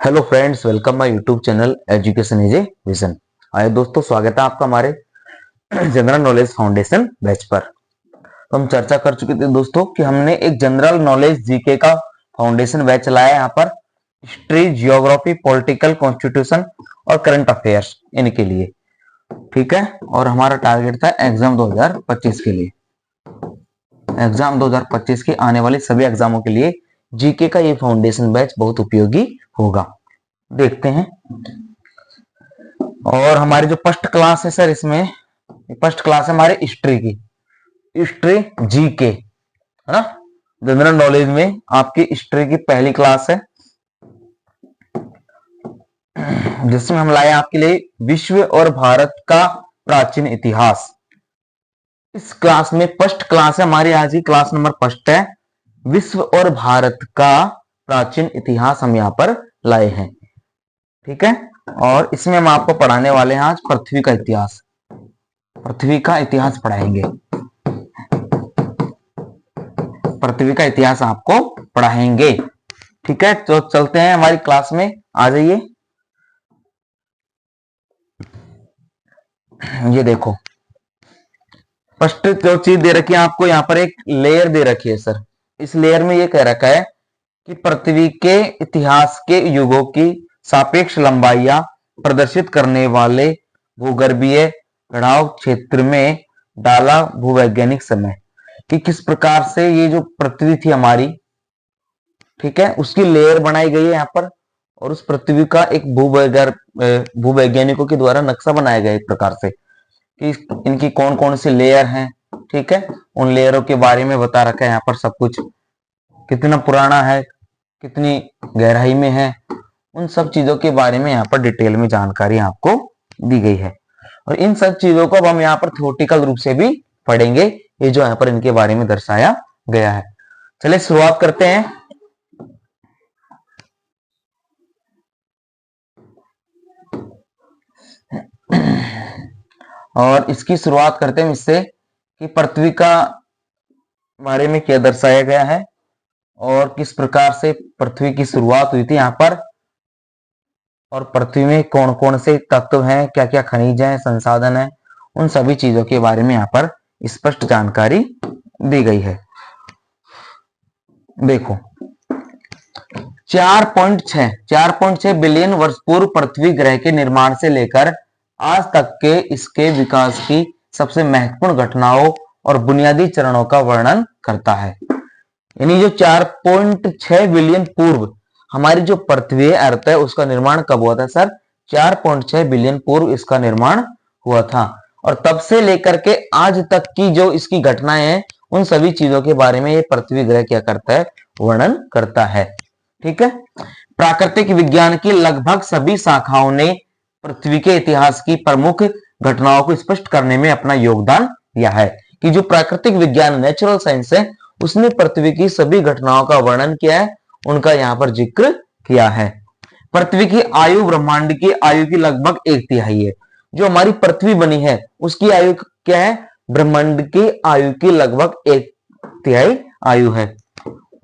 Hello friends, welcome my YouTube channel education is a vision. आइए दोस्तों, स्वागत है आपका हमारे जनरल नॉलेज फाउंडेशन बैच पर। तो हम चर्चा कर चुके थे दोस्तों कि हमने एक जनरल नॉलेज जीके का फाउंडेशन बैच चलाया है यहाँ पर हिस्ट्री, जियोग्राफी, पॉलिटिकल, कॉन्स्टिट्यूशन और करंट अफेयर्स इनके लिए। ठीक है, और हमारा टारगेट था एग्जाम 2025 के लिए। एग्जाम 2025 के आने वाले सभी एग्जामों के लिए जीके का ये फाउंडेशन बैच बहुत उपयोगी होगा। देखते हैं। और हमारी जो फर्स्ट क्लास है सर, इसमें फर्स्ट क्लास है हमारे हिस्ट्री की, हिस्ट्री जीके, है ना। जनरल नॉलेज में आपकी हिस्ट्री की पहली क्लास है, जिसमें हम लाए आपके लिए विश्व और भारत का प्राचीन इतिहास। इस क्लास में फर्स्ट क्लास है हमारी, आज की क्लास नंबर फर्स्ट है, विश्व और भारत का प्राचीन इतिहास हम यहाँ पर लाए हैं। ठीक है, और इसमें हम आपको पढ़ाने वाले हैं आज पृथ्वी का इतिहास। पृथ्वी का इतिहास पढ़ाएंगे, पृथ्वी का इतिहास आपको पढ़ाएंगे। ठीक है, तो चलते हैं हमारी क्लास में, आ जाइए। ये देखो, फर्स्ट जो चीज दे रखी है आपको यहाँ पर, एक लेयर दे रखी है सर। इस लेयर में ये कह रखा है कि पृथ्वी के इतिहास के युगों की सापेक्ष लंबाइयां प्रदर्शित करने वाले भूगर्भीय कटाव क्षेत्र में डाला भूवैज्ञानिक समय, कि किस प्रकार से ये जो पृथ्वी थी हमारी, ठीक है, उसकी लेयर बनाई गई है यहाँ पर, और उस पृथ्वी का एक भूवैज्ञानिकों के द्वारा नक्शा बनाया गया एक प्रकार से, कि इनकी कौन कौन सी लेयर हैं। ठीक है, उन लेयरों के बारे में बता रखा है यहाँ पर सब कुछ, कितना पुराना है, कितनी गहराई में है, उन सब चीजों के बारे में यहाँ पर डिटेल में जानकारी आपको दी गई है। और इन सब चीजों को अब हम यहाँ पर थ्योरेटिकल रूप से भी पढ़ेंगे, ये जो यहाँ पर इनके बारे में दर्शाया गया है। चलिए शुरुआत करते हैं। और इसकी शुरुआत करते हैं इससे कि पृथ्वी का बारे में क्या दर्शाया गया है और किस प्रकार से पृथ्वी की शुरुआत हुई थी यहाँ पर, और पृथ्वी में कौन कौन से तत्व हैं, क्या क्या खनिज हैं, संसाधन हैं, उन सभी चीजों के बारे में यहाँ पर स्पष्ट जानकारी दी गई है। देखो, 4.6 बिलियन वर्ष पूर्व पृथ्वी ग्रह के निर्माण से लेकर आज तक के इसके विकास की सबसे महत्वपूर्ण घटनाओं और बुनियादी चरणों का वर्णन करता है। यानी जो 4.6 बिलियन पूर्व हमारी जो पृथ्वी है, अर्थ है, उसका निर्माण कब हुआ था सर? 4.6 बिलियन पूर्व इसका निर्माण हुआ था, और तब से लेकर के आज तक की जो इसकी घटनाएं हैं, उन सभी चीजों के बारे में ये पृथ्वी ग्रह क्या करता है? वर्णन करता है। ठीक है, प्राकृतिक विज्ञान की लगभग सभी शाखाओं ने पृथ्वी के इतिहास की प्रमुख घटनाओं को स्पष्ट करने में अपना योगदान दिया है। कि जो प्राकृतिक विज्ञान, नेचुरल साइंस है, उसने पृथ्वी की सभी घटनाओं का वर्णन किया है, उनका यहाँ पर जिक्र किया है। पृथ्वी की आयु ब्रह्मांड की आयु की लगभग 1/3 है। जो हमारी पृथ्वी बनी है उसकी आयु क्या है? ब्रह्मांड की आयु की लगभग 1/3 आयु है।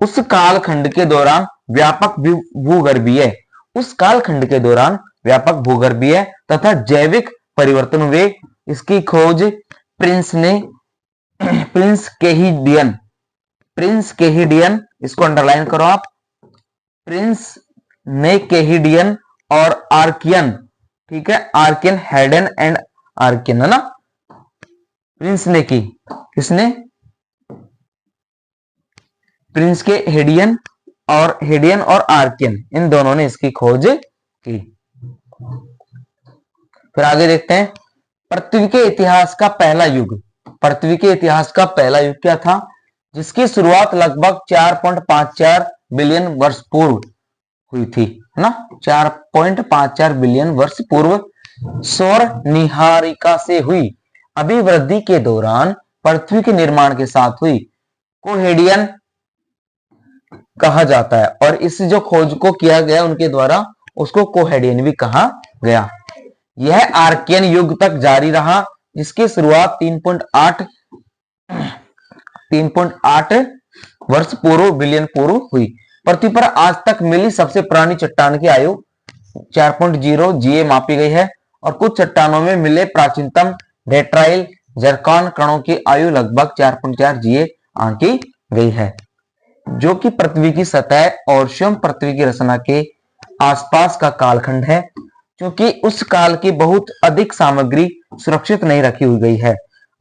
उस कालखंड के दौरान व्यापक भूगर्भीय उस कालखंड के दौरान व्यापक भूगर्भीय तथा जैविक परिवर्तन हुए। इसकी खोज प्रिंस केहिडियन, इसको अंडरलाइन करो आप, प्रिंस ने केहिडियन और आर्कियन, ठीक है, आर्कियन, हेडन एंड आर्कियन, है ना, प्रिंस ने की, किसने? प्रिंस के हेडियन और आर्कियन, इन दोनों ने इसकी खोज की। फिर आगे देखते हैं, पृथ्वी के इतिहास का पहला युग। पृथ्वी के इतिहास का पहला युग क्या था? जिसकी शुरुआत लगभग 4.54 बिलियन वर्ष पूर्व हुई थी, है ना, 4.54 बिलियन वर्ष पूर्व सौर निहारिका से हुई अभिवृद्धि के दौरान पृथ्वी के निर्माण के साथ हुई, कोहेडियन कहा जाता है। और इस जो खोज को किया गया उनके द्वारा, उसको कोहेडियन भी कहा गया। यह आर्कियन युग तक जारी रहा, जिसकी शुरुआत 3.8 वर्ष पूर्व बिलियन पूर्व हुई। पृथ्वी पर आज तक मिली सबसे पुरानी चट्टान की आयु 4.0 जीए मापी गई है और कुछ चट्टानों में मिले प्राचीनतम डेट्राइल जरकान कणों की आयु लगभग 4.4 जीए आंकी गई है, जो कि पृथ्वी की सतह और स्वयं पृथ्वी की रचना के आसपास का कालखंड है, क्योंकि उस काल की बहुत अधिक सामग्री सुरक्षित नहीं रखी हुई गई है।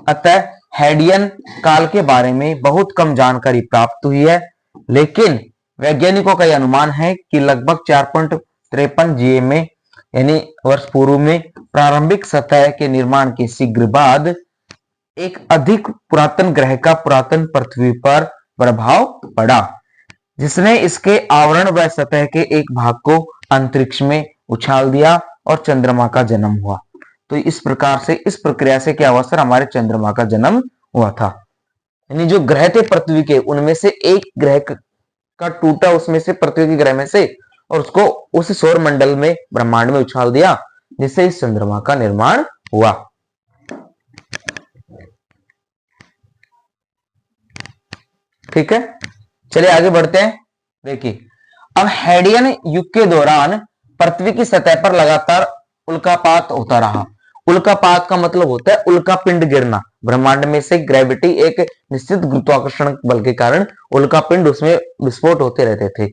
अतः हेडियन काल के बारे में बहुत कम जानकारी प्राप्त हुई है, लेकिन वैज्ञानिकों का यह अनुमान है कि लगभग 4.53 जीए में यानी वर्ष पूर्व में प्रारंभिक सतह के निर्माण के शीघ्र बाद एक अधिक पुरातन ग्रह का पुरातन पृथ्वी पर प्रभाव पड़ा, जिसने इसके आवरण व सतह के एक भाग को अंतरिक्ष में उछाल दिया और चंद्रमा का जन्म हुआ। तो इस प्रकार से इस प्रक्रिया से क्या हुआ सर, हमारे चंद्रमा का जन्म हुआ था। यानी जो ग्रह थे पृथ्वी के, उनमें से एक ग्रह का टूटा उसमें से पृथ्वी के ग्रह में से और उसको उस सौर मंडल में ब्रह्मांड में उछाल दिया, जिससे इस चंद्रमा का निर्माण हुआ। ठीक है, चलिए आगे बढ़ते हैं। देखिए, अब हेडियन युग के दौरान पृथ्वी की सतह पर लगातार उल्कापात होता रहा। उल्कापात का मतलब होता है उल्का पिंड गिरना। ब्रह्मांड में से ग्रेविटी एक निश्चित गुरुत्वाकर्षण बल के कारण उल्का पिंड उसमें विस्फोट होते रहते थे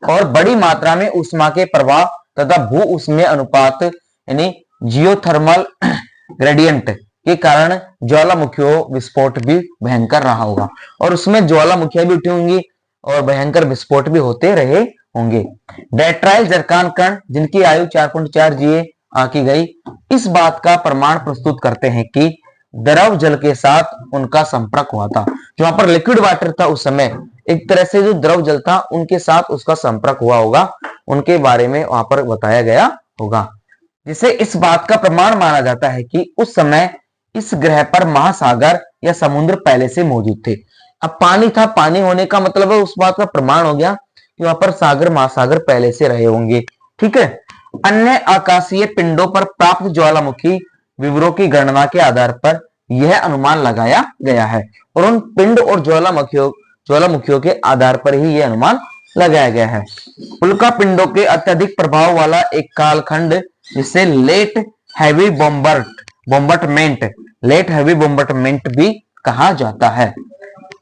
और बड़ी मात्रा में ऊष्मा के प्रवाह तथा भू ऊष्मीय अनुपात यानी जियोथर्मल ग्रेडियंट के कारण ज्वालामुखियों विस्फोट भी भयंकर रहा होगा और उसमें ज्वालामुखियां भी उठी होंगी और भयंकर विस्फोट भी होते रहे होंगे। डेट्राइल जरकान कण जिनकी आयु 4.4 जीए आंकी गई, इस बात का प्रमाण प्रस्तुत करते हैं कि द्रव जल के साथ उनका संपर्क हुआ था। जो वहां पर लिक्विड वाटर था उस समय, एक तरह से जो द्रव जल था उनके साथ उसका संपर्क हुआ होगा, उनके बारे में वहां पर बताया गया होगा, जिसे इस बात का प्रमाण माना जाता है कि उस समय इस ग्रह पर महासागर या समुद्र पहले से मौजूद थे। अब पानी था, पानी होने का मतलब है उस बात का प्रमाण हो गया कि वहां पर सागर महासागर पहले से रहे होंगे। ठीक है, अन्य आकाशीय पिंडों पर प्राप्त ज्वालामुखी विवरों की गणना के आधार पर यह अनुमान लगाया गया है और उन पिंड और ज्वालामुखियों के आधार पर ही यह अनुमान लगाया गया है। उल्का पिंडों के अत्यधिक प्रभाव वाला एक कालखंड जिसे लेट हैवी बॉम्बटमेंट भी कहा जाता है।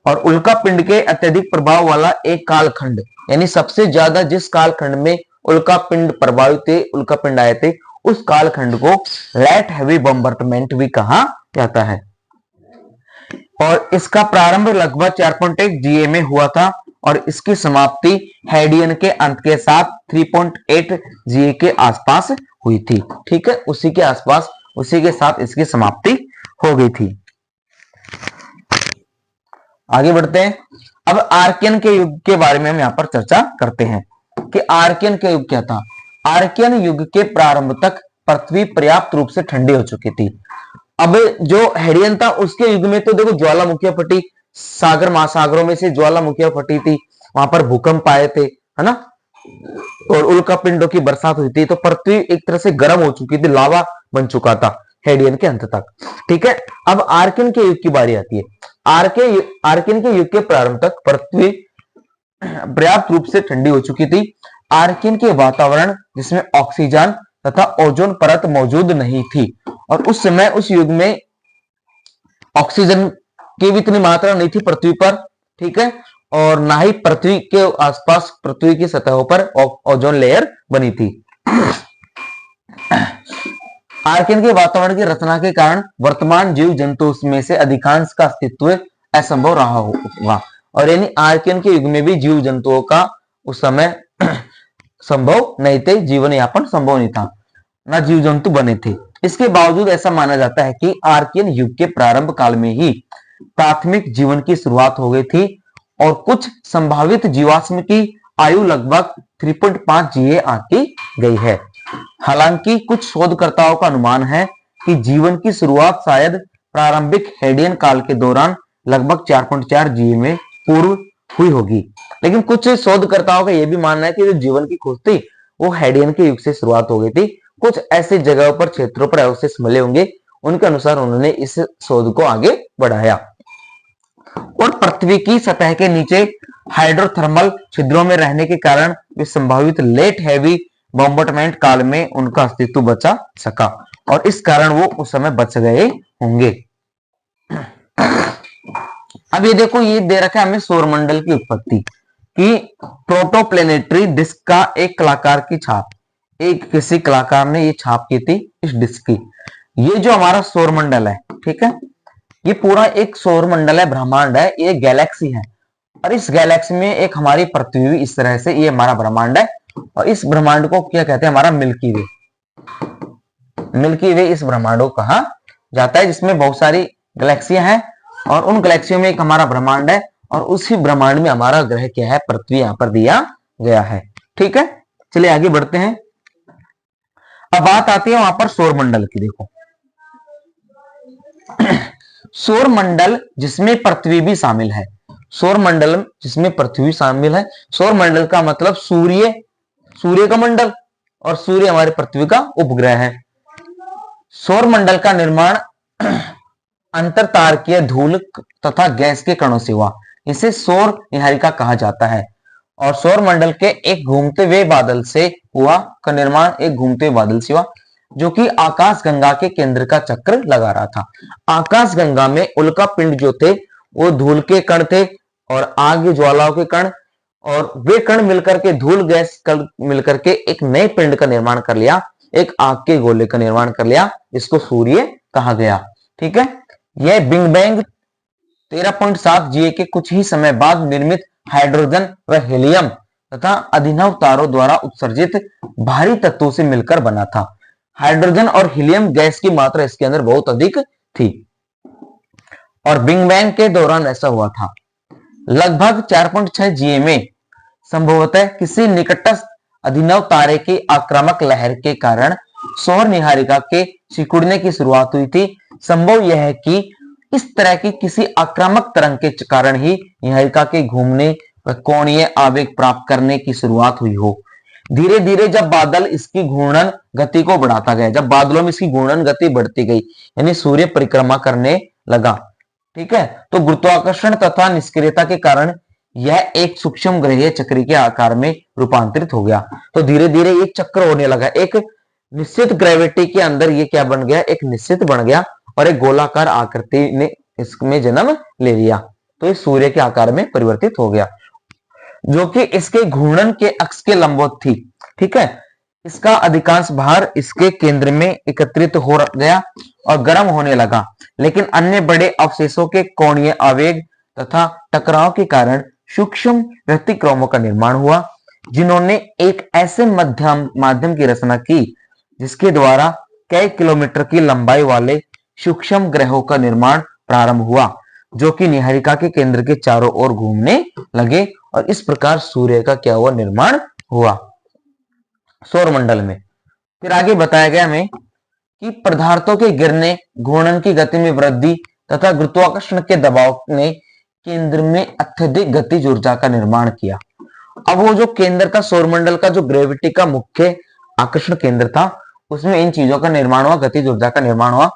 और उल्का पिंड के अत्यधिक प्रभाव वाला एक कालखंड यानी सबसे ज्यादा जिस कालखंड में उल्का पिंड प्रभावित थे, उल्का पिंड आए थे, उस कालखंड को लेट हैवी बॉम्बटमेंट भी कहा जाता है। और इसका प्रारंभ लगभग 4.1 जीए में हुआ था और इसकी समाप्ति हेडियन के अंत के साथ 3.8 जीए के आसपास हुई थी। ठीक है, उसी के आसपास, उसी के साथ इसकी समाप्ति हो गई थी। आगे बढ़ते हैं। अब आर्कियन के युग के बारे में हम यहां पर चर्चा करते हैं कि आर्कियन के युग क्या था। आर्कियन युग के प्रारंभ तक पृथ्वी पर्याप्त रूप से ठंडी हो चुकी थी। अब जो हेडियन था उसके युग में तो देखो ज्वालामुखियां फटी, सागर महासागरों में से ज्वालामुखियां फटी थी, वहां पर भूकंप आए थे, है ना, और उल्का पिंडों की बरसात हुई थी, तो पृथ्वी एक तरह से गर्म हो चुकी थी, लावा बन चुका था हेडियन के अंत तक। ठीक है, अब आर्कियन के युग की बारी आती है। आर्कियन के युग के प्रारंभ तक पृथ्वी पर्याप्त रूप से ठंडी हो चुकी थी। आर्कियन के वातावरण जिसमें ऑक्सीजन तथा ओजोन परत मौजूद नहीं थी और उस समय उस युग में ऑक्सीजन की भी इतनी मात्रा नहीं थी पृथ्वी पर। ठीक है, और ना ही पृथ्वी के आसपास पृथ्वी की सतहों पर ओजोन लेयर बनी थी। आर्कियन के वातावरण की रचना के कारण वर्तमान जीव जंतु में से अधिकांश का अस्तित्व असंभव रहा होगा और यानी आर्कियन के युग में भी जीव जंतुओं का उस समय संभव नहीं थे, जीवन यापन संभव नहीं था, ना जीव जंतु बने थे। इसके बावजूद ऐसा माना जाता है कि आर्कियन युग के प्रारंभ काल में ही प्राथमिक जीवन की शुरुआत हो गई थी और कुछ संभावित जीवाश्म की आयु लगभग 3.5 जीए आंकी गई है। हालांकि कुछ शोधकर्ताओं का अनुमान है कि जीवन की शुरुआत शायद प्रारंभिक हेडियन काल के दौरान लगभग 4.4 जीए में पूर्व हुई होगी, लेकिन कुछ शोधकर्ताओं का यह भी मानना है कि जो जीवन की खोज थी वो हेडियन के युग से शुरुआत हो गई थी। कुछ ऐसी जगहों पर, क्षेत्रों पर अवशेष मिले होंगे, उनके अनुसार उन्होंने इस शोध को आगे बढ़ाया। और पृथ्वी की सतह के नीचे हाइड्रोथर्मल छिद्रों में रहने के कारण वे संभावित लेट हैवी बॉम्बर्टमेंट काल में उनका अस्तित्व बचा सका और इस कारण वो उस समय बच गए होंगे। अब ये देखो, ये दे रखा है हमें सौरमंडल की उत्पत्ति कि प्रोटोप्लेनेटरी डिस्क का एक कलाकार की छाप, एक किसी कलाकार ने ये छाप की थी इस डिस्क की। ये जो हमारा सौरमंडल है, ठीक है, ये पूरा एक सौरमंडल है, ब्रह्मांड है, ये गैलेक्सी है और इस गैलेक्सी में एक हमारी पृथ्वी भी इस तरह से, ये हमारा ब्रह्मांड है और इस ब्रह्मांड को क्या कहते हैं, हमारा मिल्की वे। मिल्की वे इस ब्रह्मांड को कहा जाता है जिसमें बहुत सारी गैलेक्सियां हैं और उन गैलेक्सियों में एक हमारा ब्रह्मांड है और उसी ब्रह्मांड में हमारा ग्रह क्या है, पृथ्वी यहां पर दिया गया है। ठीक है, चलिए आगे बढ़ते हैं। अब बात आती है वहां पर सौरमंडल की। देखो सौरमंडल जिसमें पृथ्वी भी शामिल है, सौरमंडल जिसमें पृथ्वी शामिल है। सौरमंडल का मतलब सूर्य, सूर्य का मंडल और सूर्य हमारी पृथ्वी का उपग्रह है। सौरमंडल का निर्माण अंतरतारकीय धूल तथा गैस के कणों से हुआ, इसे सौर निहारिका कहा जाता है। और सौरमंडल के एक घूमते हुए बादल से हुआ का निर्माण, एक घूमते हुए बादल से हुआ जो कि आकाश गंगा के केंद्र का चक्र लगा रहा था। आकाश गंगा में उल्का पिंड जो थे वो धूल के कण थे और आग ज्वालाओं के कण, और वे कण मिलकर के, धूल गैस कण मिलकर के एक नए पिंड का निर्माण कर लिया, एक आग के गोले का निर्माण कर लिया, इसको सूर्य कहा गया। ठीक है, यह बिग बैंग 13.7 जीए के कुछ ही समय बाद निर्मित हाइड्रोजन व हीलियम तथा अभिनव तारों द्वारा उत्सर्जित भारी तत्वों से मिलकर बना था। हाइड्रोजन और हीलियम गैस की मात्रा इसके अंदर बहुत अधिक थी और बिग बैंग के दौरान ऐसा हुआ था। लगभग 4.6 जीए में संभवतः किसी निकटस्थ अभिनव तारे की आक्रामक लहर के कारण सौर निहारिका के सिकुड़ने की शुरुआत हुई थी। संभव यह है कि इस तरह की किसी आक्रामक तरंग के कारण ही निहारिका के घूमने व कोणीय आवेग प्राप्त करने की शुरुआत हुई हो। धीरे धीरे जब बादल इसकी घूर्णन गति को बढ़ाता गया, जब बादलों में इसकी घूर्णन गति बढ़ती गई, यानी सूर्य परिक्रमा करने लगा, ठीक है, तो गुरुत्वाकर्षण तथा निष्क्रियता के कारण यह एक सूक्ष्म ग्रहीय चक्र के आकार में रूपांतरित हो गया। तो धीरे धीरे एक चक्र होने लगा, एक निश्चित ग्रेविटी के अंदर ये क्या बन गया, एक निश्चित बन गया और एक गोलाकार आकृति ने इसमें जन्म ले लिया। तो ये सूर्य के आकार में परिवर्तित हो गया जो कि इसके घूर्णन के अक्ष के लंबवत थी। ठीक है, इसका अधिकांश भार इसके केंद्र में एकत्रित हो गया और गर्म होने लगा, लेकिन अन्य बड़े अवशेषों के कोणीय आवेग तथा टकराव के कारण सूक्ष्म व्यतिक्रमों का निर्माण हुआ, जिन्होंने एक ऐसे माध्यम की रचना की जिसके द्वारा कई किलोमीटर की लंबाई वाले सूक्ष्म ग्रहों का निर्माण प्रारंभ हुआ जो कि निहारिका के केंद्र के चारों ओर घूमने लगे और इस प्रकार सूर्य का क्या हुआ, निर्माण हुआ सौरमंडल में। फिर आगे बताया गया हमें कि पदार्थों के गिरने, घूर्णन की गति में वृद्धि तथा गुरुत्वाकर्षण के दबाव ने केंद्र में अत्यधिक गतिज ऊर्जा का निर्माण किया। अब वो जो केंद्र का, सौरमंडल का जो ग्रेविटी का मुख्य आकर्षण केंद्र था, उसमें इन चीजों का निर्माण हुआ, गतिज ऊर्जा का निर्माण हुआ।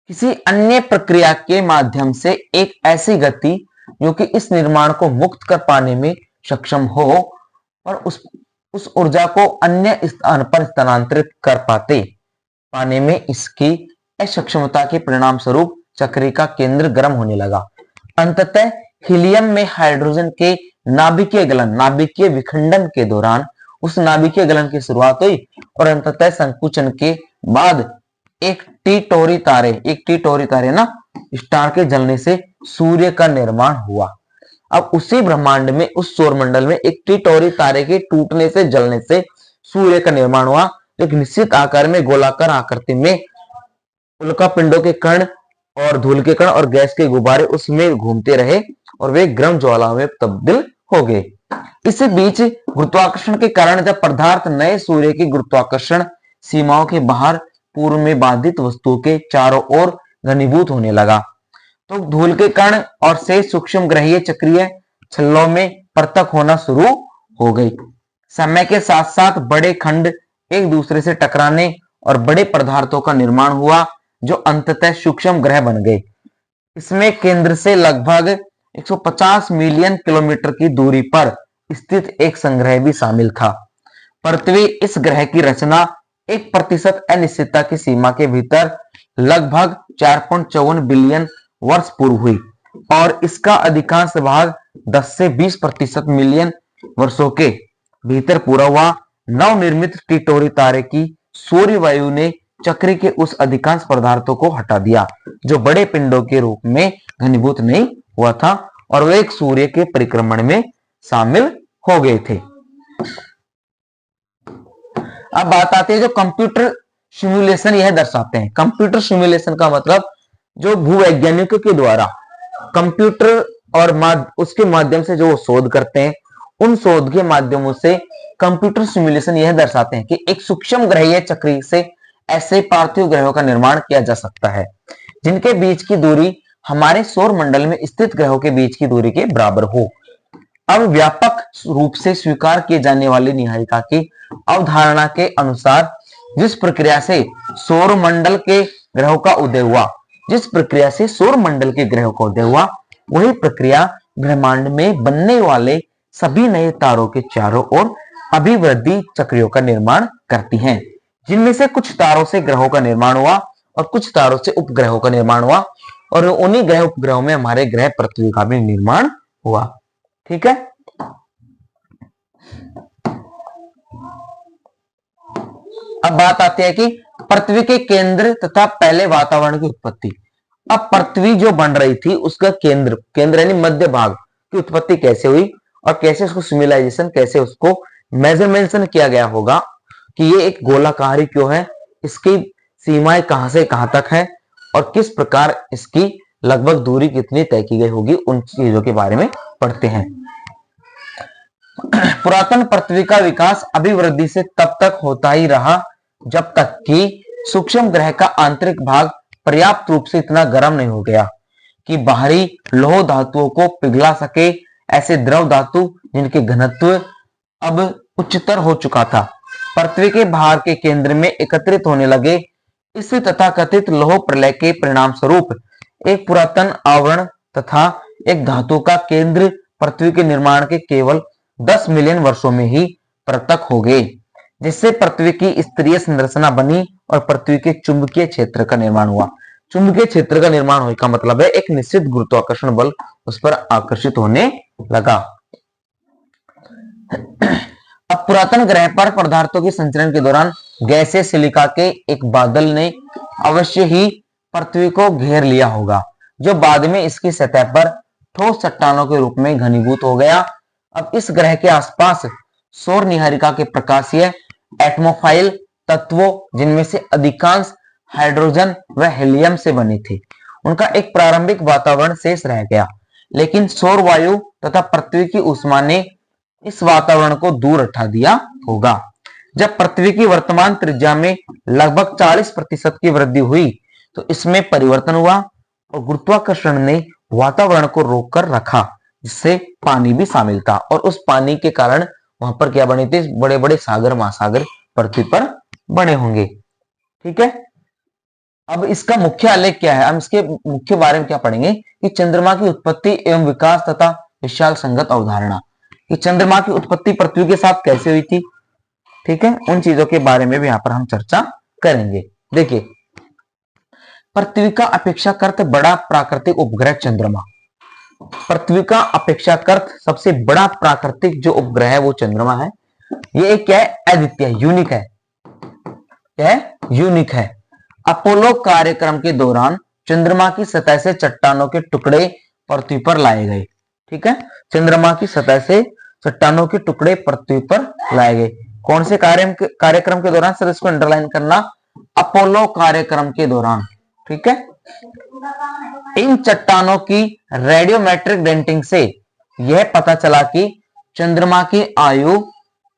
किसी अन्य प्रक्रिया के माध्यम से एक ऐसी गति जो कि इस निर्माण को मुक्त कर पाने में सक्षम हो और उस ऊर्जा को अन्य स्थान पर स्थानांतरित कर पाने में इसकी असक्षमता के परिणाम स्वरूप चक्र का केंद्र गर्म होने लगा। अंततः हीलियम में हाइड्रोजन के नाभिकीय गलन, नाभिकीय विखंडन के दौरान उस नाभिकीय गलन की शुरुआत हुई और अंततः संकुचन के बाद एक टी टोरी तारे ना स्टार के जलने से सूर्य का निर्माण हुआ। अब उसी ब्रह्मांड में, उस सौरमंडल में एक टी टोरी तारे के टूटने से, जलने से सूर्य का निर्माण हुआ। एक निश्चित आकार में, गोलाकार आकृति में उल्का पिंडों के कण और धूल के कण और गैस के गुब्बारे उसमें घूमते रहे और वे गर्म ज्वाला में तब्दील हो गए। इसी बीच गुरुत्वाकर्षण के कारण जब पदार्थ नए सूर्य की गुरुत्वाकर्षण सीमाओं के बाहर पूर्व में बाधित वस्तुओं के चारों ओर घनीभूत होने लगा, तो धूल के कण और से सूक्ष्म ग्रहीय चक्रीय छल्लों में पृथक होना शुरू हो गई। समय के साथ साथ बड़े खंड एक दूसरे से टकराने और बड़े पदार्थों का निर्माण हुआ जो अंततः सूक्ष्म ग्रह बन गए। इसमें केंद्र से लगभग 150 मिलियन किलोमीटर की दूरी पर स्थित एक संग्रह भी शामिल था। पृथ्वी इस ग्रह की रचना 1% अनिश्चितता की सीमा के भीतर लगभग 4.54 बिलियन वर्ष पूर्व हुई और इसका अधिकांश भाग 10 से 20% मिलियन वर्षों के भीतर पूरा हुआ। नवनिर्मित टिटोरी तारे की सूर्य वायु ने चक्र के उस अधिकांश पदार्थों को हटा दिया जो बड़े पिंडों के रूप में घनीभूत नहीं हुआ था और वे एक सूर्य के परिक्रमण में शामिल हो गए थे। अब बात आती है जो कंप्यूटर सिमुलेशन यह दर्शाते हैं। कंप्यूटर सिमुलेशन का मतलब जो भूवैज्ञानिकों के द्वारा कंप्यूटर और उसके माध्यम से जो शोध करते हैं, उन शोध के माध्यमों से कंप्यूटर सिमुलेशन यह दर्शाते हैं कि एक सूक्ष्म ग्रहीय चक्र से ऐसे पार्थिव ग्रहों का निर्माण किया जा सकता है जिनके बीच की दूरी हमारे सौर मंडल में स्थित ग्रहों के बीच की दूरी के बराबर हो। अब व्यापक रूप से स्वीकार किए जाने वाली निहारिका की अवधारणा के अनुसार जिस प्रक्रिया से सौर मंडल के ग्रहों का उदय हुआ वही प्रक्रिया ब्रह्मांड में बनने वाले सभी नए तारों के चारों ओर अभिवृद्धि चक्रियों का निर्माण करती हैं, जिनमें से कुछ तारों से ग्रहों का निर्माण हुआ और कुछ तारों से उपग्रहों का निर्माण हुआ और उन्हीं ग्रह उपग्रहों में हमारे ग्रह पृथ्वी का भी निर्माण हुआ। ठीक है। अब बात आती है कि पृथ्वी के केंद्र तथा पहले वातावरण की उत्पत्ति। अब पृथ्वी जो बन रही थी उसका केंद्र यानी मध्य भाग की उत्पत्ति कैसे हुई और कैसे उसको सिविलाइजेशन, कैसे उसको मेजरमेंशन किया गया होगा कि ये एक गोलाकार ही क्यों है, इसकी सीमाएं कहां से कहां तक है और किस प्रकार इसकी लगभग दूरी कितनी तय की गई होगी, उन चीजों के बारे में पढ़ते हैं। पुरातन पृथ्वी का विकास अभिवृद्धि से तब तक होता ही रहा जब तक कि सूक्ष्म ग्रह का आंतरिक भाग पर्याप्त रूप से इतना गर्म नहीं हो गया कि बाहरी लौह धातुओं को पिघला सके। ऐसे द्रव धातु जिनके घनत्व अब उच्चतर हो चुका था पृथ्वी के बाहर के केंद्र में एकत्रित होने लगे। इस तथाकथित लौह प्रलय के परिणाम स्वरूप एक पुरातन आवरण तथा एक धातु का केंद्र पृथ्वी के निर्माण के केवल 10 मिलियन वर्षों में ही पृथक हो गए, जिससे पृथ्वी की स्तरीय संरचना बनी और पृथ्वी के चुंबकीय क्षेत्र का निर्माण हुआ। चुंबकीय क्षेत्र का निर्माण होने का मतलब है एक निश्चित गुरुत्वाकर्षण बल उस पर आकर्षित होने लगा। अब पुरातन ग्रह पर पदार्थों के संचरण के दौरान गैसीय सिलिका के एक बादल ने अवश्य ही पृथ्वी को घेर लिया होगा, जो बाद में इसकी सतह पर ठोस चट्टानों के रूप में घनीभूत हो गया। अब इस ग्रह के आसपास सौर निहारिका के प्रकाशीय एटमोफाइल तत्वों, जिनमें से अधिकांश हाइड्रोजन व हीलियम से बने थे, उनका एक प्रारंभिक वातावरण शेष रह गया, लेकिन सौर वायु तथा पृथ्वी की ऊष्मा ने इस वातावरण को दूर हटा दिया होगा। जब पृथ्वी की वर्तमान त्रिज्या में लगभग 40% की वृद्धि हुई तो इसमें परिवर्तन हुआ और गुरुत्वाकर्षण ने वातावरण को रोककर रखा, जिससे पानी भी शामिल था और उस पानी के कारण वहां पर क्या बने थे, बड़े बड़े सागर महासागर पृथ्वी पर बने होंगे। ठीक है। अब इसका मुख्य आलेख क्या है, हम इसके मुख्य बारे में क्या पढ़ेंगे कि चंद्रमा की उत्पत्ति एवं विकास तथा विशाल संगत अवधारणा, कि चंद्रमा की उत्पत्ति पृथ्वी के साथ कैसे हुई थी। ठीक है, उन चीजों के बारे में भी यहाँ पर हम चर्चा करेंगे। देखिए, पृथ्वी का अपेक्षाकृत बड़ा प्राकृतिक उपग्रह चंद्रमा। पृथ्वी का अपेक्षाकृत सबसे बड़ा प्राकृतिक जो उपग्रह है वो चंद्रमा है। ये एक क्या है, अद्वितीय, यूनिक है। क्या है, यूनिक है। अपोलो कार्यक्रम के दौरान चंद्रमा की सतह से चट्टानों के टुकड़े पृथ्वी पर लाए गए। ठीक है, चंद्रमा की सतह से चट्टानों के टुकड़े पृथ्वी पर लाए गए। कौन से कार्यक्रम के दौरान, सर इसको अंडरलाइन करना, अपोलो कार्यक्रम के दौरान। ठीक है, इन चट्टानों की रेडियोमेट्रिक डेंटिंग से यह पता चला कि चंद्रमा की आयु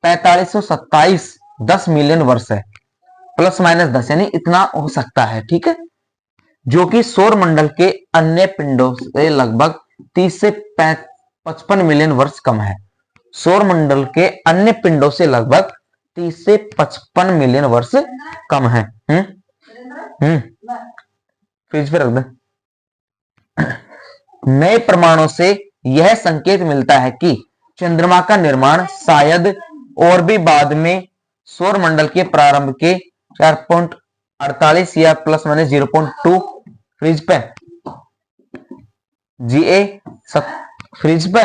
4527 10 मिलियन वर्ष है, प्लस माइनस 10, यानी इतना हो सकता है। ठीक है, जो कि सौर मंडल के अन्य पिंडों से लगभग 30 से 55 मिलियन वर्ष कम है। सौर मंडल के अन्य पिंडों से लगभग 30 से 55 मिलियन वर्ष कम है। फ्रिज पे रख दे। नए प्रमाणों से यह संकेत मिलता है कि चंद्रमा का निर्माण शायद और भी बाद में सौर मंडल के प्रारंभ के 4.48 या प्लस माइनस 0.2 फ्रीज पे जीए फ्रीज पे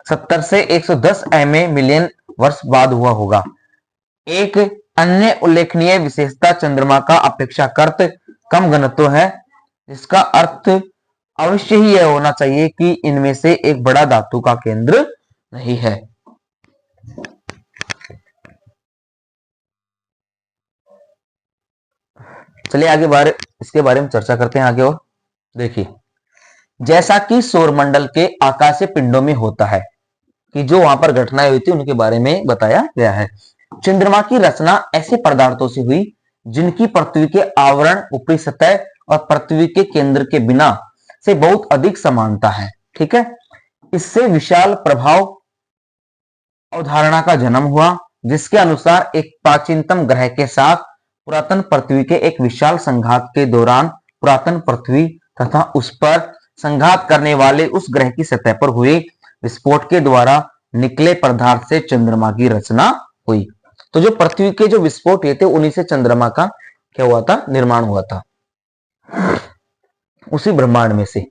70 से 110 एमए मिलियन वर्ष बाद हुआ होगा। एक अन्य उल्लेखनीय विशेषता चंद्रमा का अपेक्षाकृत कम घनत्व है, जिसका अर्थ अवश्य ही यह होना चाहिए कि इनमें से एक बड़ा धातु का केंद्र नहीं है। चलिए आगे इसके बारे में चर्चा करते हैं आगे। और देखिए, जैसा कि सौरमंडल के आकाशीय पिंडों में होता है कि जो वहां पर घटनाएं हुई थी उनके बारे में बताया गया है, चंद्रमा की रचना ऐसे पदार्थों से हुई जिनकी पृथ्वी के आवरण, ऊपरी सतह और पृथ्वी के केंद्र के बिना से बहुत अधिक समानता है। ठीक है, इससे विशाल प्रभाव अवधारणा का जन्म हुआ, जिसके अनुसार एक प्राचीनतम ग्रह के साथ पुरातन पृथ्वी के एक विशाल संघात के दौरान पुरातन पृथ्वी तथा उस पर संघात करने वाले उस ग्रह की सतह पर हुए विस्फोट के द्वारा निकले पदार्थ से चंद्रमा की रचना हुई। तो जो पृथ्वी के जो विस्फोट हुए थे उन्हीं से चंद्रमा का क्या हुआ था, निर्माण हुआ था, उसी ब्रह्मांड में से।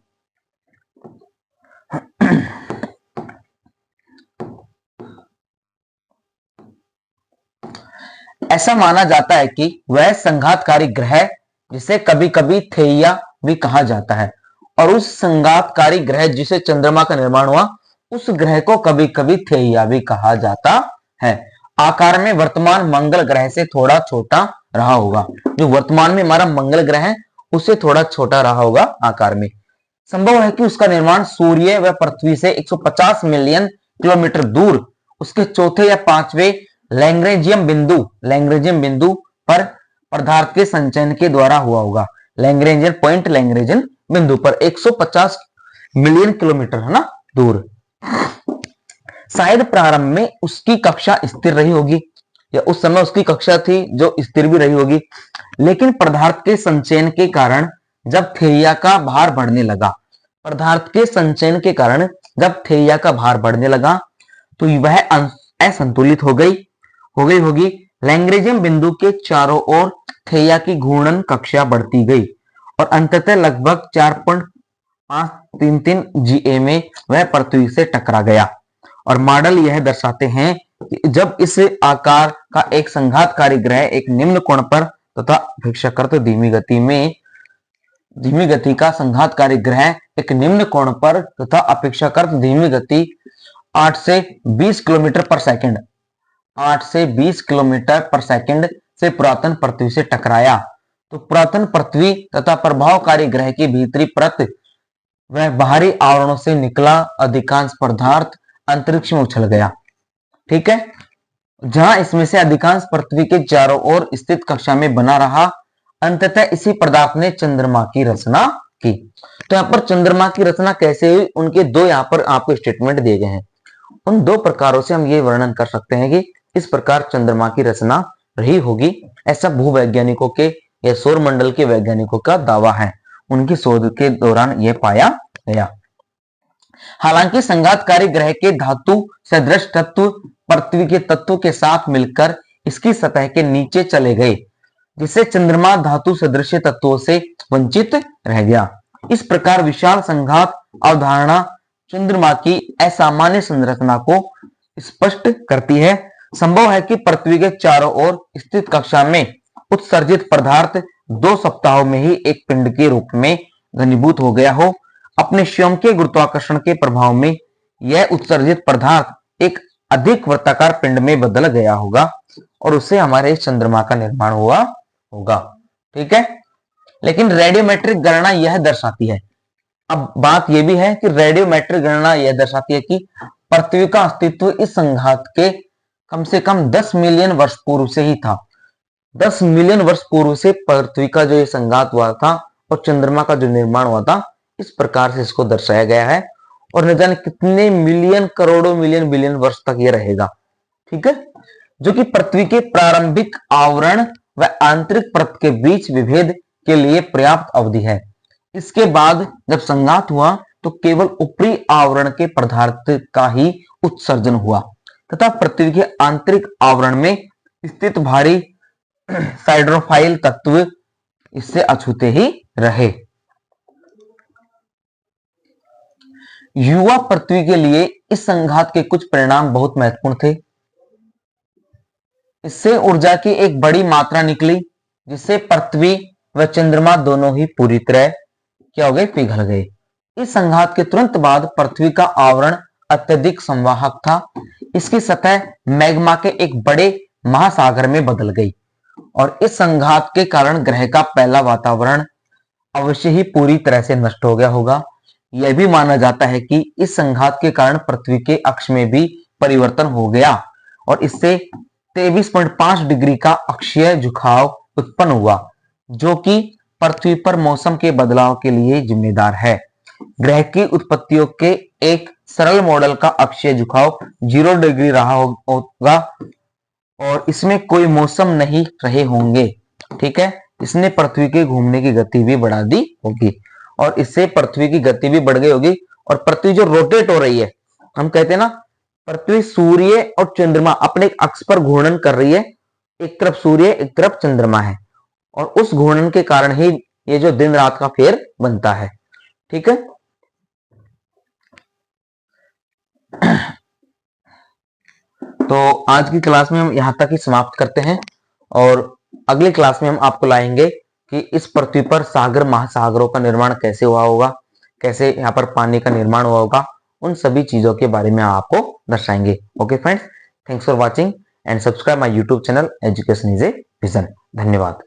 ऐसा माना जाता है कि वह संघातकारी ग्रह, जिसे कभी कभी थेइया भी कहा जाता है, और उस संघातकारी ग्रह जिसे चंद्रमा का निर्माण हुआ उस ग्रह को कभी कभी थेइया भी कहा जाता है, आकार में वर्तमान मंगल ग्रह से थोड़ा छोटा रहा होगा। जो वर्तमान में हमारा मंगल ग्रह है उससे थोड़ा छोटा रहा होगा आकार में। संभव है कि उसका निर्माण सूर्य व पृथ्वी से 150 मिलियन किलोमीटर दूर उसके चौथे या पांचवें लैग्रेंजियम बिंदु पर पदार्थ के संचयन के द्वारा हुआ होगा। लैग्रेंजियन बिंदु पर 150 मिलियन किलोमीटर है ना दूर। शायद प्रारंभ में उसकी कक्षा स्थिर रही होगी, या उस समय उसकी कक्षा थी जो स्थिर भी रही होगी, लेकिन पदार्थ के संचयन के कारण जब थेइया का भार बढ़ने लगा, तो वह असंतुलित हो गई होगी। लैग्रेंजियम बिंदु के चारों ओर थेइया की घूर्णन कक्षा बढ़ती गई और अंततः लगभग 4.533 जीए में वह पृथ्वी से टकरा गया। और मॉडल यह दर्शाते हैं कि जब इस आकार का एक संघातकारी ग्रह एक निम्न कोण पर तथा अपेक्षाकृत धीमी गति का संघातकारी ग्रह एक निम्न कोण पर तथा अपेक्षाकृत धीमी गति 8 से 20 किलोमीटर पर सेकंड से पुरातन पृथ्वी से टकराया, तो पुरातन पृथ्वी तथा प्रभावकारी ग्रह की भीतरी परत वह बाहरी आवरणों से निकला अधिकांश पदार्थ अंतरिक्ष में उछल गया। ठीक है, जहां इसमें से अधिकांश पृथ्वी के चारों ओर स्थित कक्षा में बना रहा, अंततः इसी पदार्थ ने चंद्रमा की रचना की। तो यहाँ पर चंद्रमा की रचना कैसे हुई, उनके दो यहाँ पर आपको स्टेटमेंट दिए गए हैं। उन दो प्रकारों से हम ये वर्णन कर सकते हैं कि इस प्रकार चंद्रमा की रचना रही होगी, ऐसा भूवैज्ञानिकों के या सौर मंडल के वैज्ञानिकों का दावा है। उनकी शोध के दौरान यह पाया गया। हालांकि संघातकारी ग्रह के धातु सदृश तत्व पृथ्वी के तत्व के साथ मिलकर इसकी सतह के नीचे चले गए, जिससे चंद्रमा धातु सदृश तत्वों से वंचित रह गया। इस प्रकार विशाल संघात अवधारणा चंद्रमा की असामान्य संरचना को स्पष्ट करती है। संभव है कि पृथ्वी के चारों ओर स्थित कक्षा में उत्सर्जित पदार्थ 2 सप्ताहों में ही एक पिंड के रूप में घनीभूत हो गया हो। अपने स्वयं के गुरुत्वाकर्षण के प्रभाव में यह उत्सर्जित पदार्थ एक अधिक वृत्ताकार पिंड में बदल गया होगा और उससे हमारे चंद्रमा का निर्माण हुआ होगा। ठीक है, लेकिन रेडियोमेट्रिक गणना यह दर्शाती है, अब बात यह भी है कि रेडियोमेट्रिक गणना यह दर्शाती है कि पृथ्वी का अस्तित्व इस संघात के कम से कम 10 मिलियन वर्ष पूर्व से ही था। 10 मिलियन वर्ष पूर्व से पृथ्वी का जो ये संघात हुआ था और चंद्रमा का जो निर्माण हुआ था, इस प्रकार से इसको दर्शाया गया है। और न जाने कितने मिलियन, करोड़ों मिलियन, बिलियन वर्ष तक ये रहेगा। ठीक है, जो कि पृथ्वी के प्रारंभिक आवरण व आंतरिक परत के बीच विभेद के लिए पर्याप्त अवधि है। इसके बाद जब संघात हुआ तो केवल ऊपरी आवरण के पदार्थ का ही उत्सर्जन हुआ। तथा पृथ्वी के आंतरिक आवरण में स्थित भारी साइड्रोफाइल तत्व इससे अछूते ही रहे। युवा पृथ्वी के लिए इस संघात के कुछ परिणाम बहुत महत्वपूर्ण थे। इससे ऊर्जा की एक बड़ी मात्रा निकली, जिससे पृथ्वी व चंद्रमा दोनों ही पूरी तरह क्या हो गए, पिघल गए। इस संघात के तुरंत बाद पृथ्वी का आवरण अत्यधिक संवाहक था। इसकी सतह मैग्मा के एक बड़े महासागर में बदल गई और इस संघात के कारण ग्रह का पहला वातावरण अवश्य ही पूरी तरह से नष्ट हो गया होगा। यह भी माना जाता है कि इस संघात के कारण पृथ्वी के अक्ष में भी परिवर्तन हो गया और इससे 23.5 डिग्री का अक्षीय झुकाव उत्पन्न हुआ, जो कि पृथ्वी पर मौसम के बदलाव के लिए जिम्मेदार है। ग्रह की उत्पत्तियों के एक सरल मॉडल का अक्षीय झुकाव 0 डिग्री रहा होगा और इसमें कोई मौसम नहीं रहे होंगे। ठीक है, इसने पृथ्वी के घूमने की गति भी बढ़ा दी होगी और इससे पृथ्वी की गति भी बढ़ गई होगी और पृथ्वी जो रोटेट हो रही है, हम कहते हैं ना, पृथ्वी सूर्य और चंद्रमा अपने अक्ष पर घूर्णन कर रही है। एक तरफ सूर्य एक तरफ चंद्रमा है और उस घूर्णन के कारण ही ये जो दिन रात का फेर बनता है। ठीक है, तो आज की क्लास में हम यहां तक ही समाप्त करते हैं और अगली क्लास में हम आपको लाएंगे कि इस पृथ्वी पर सागर महासागरों का निर्माण कैसे हुआ होगा, कैसे यहाँ पर पानी का निर्माण हुआ होगा, उन सभी चीजों के बारे में आपको दर्शाएंगे। Okay friends, thanks for watching and subscribe my YouTube channel education is a vision. धन्यवाद।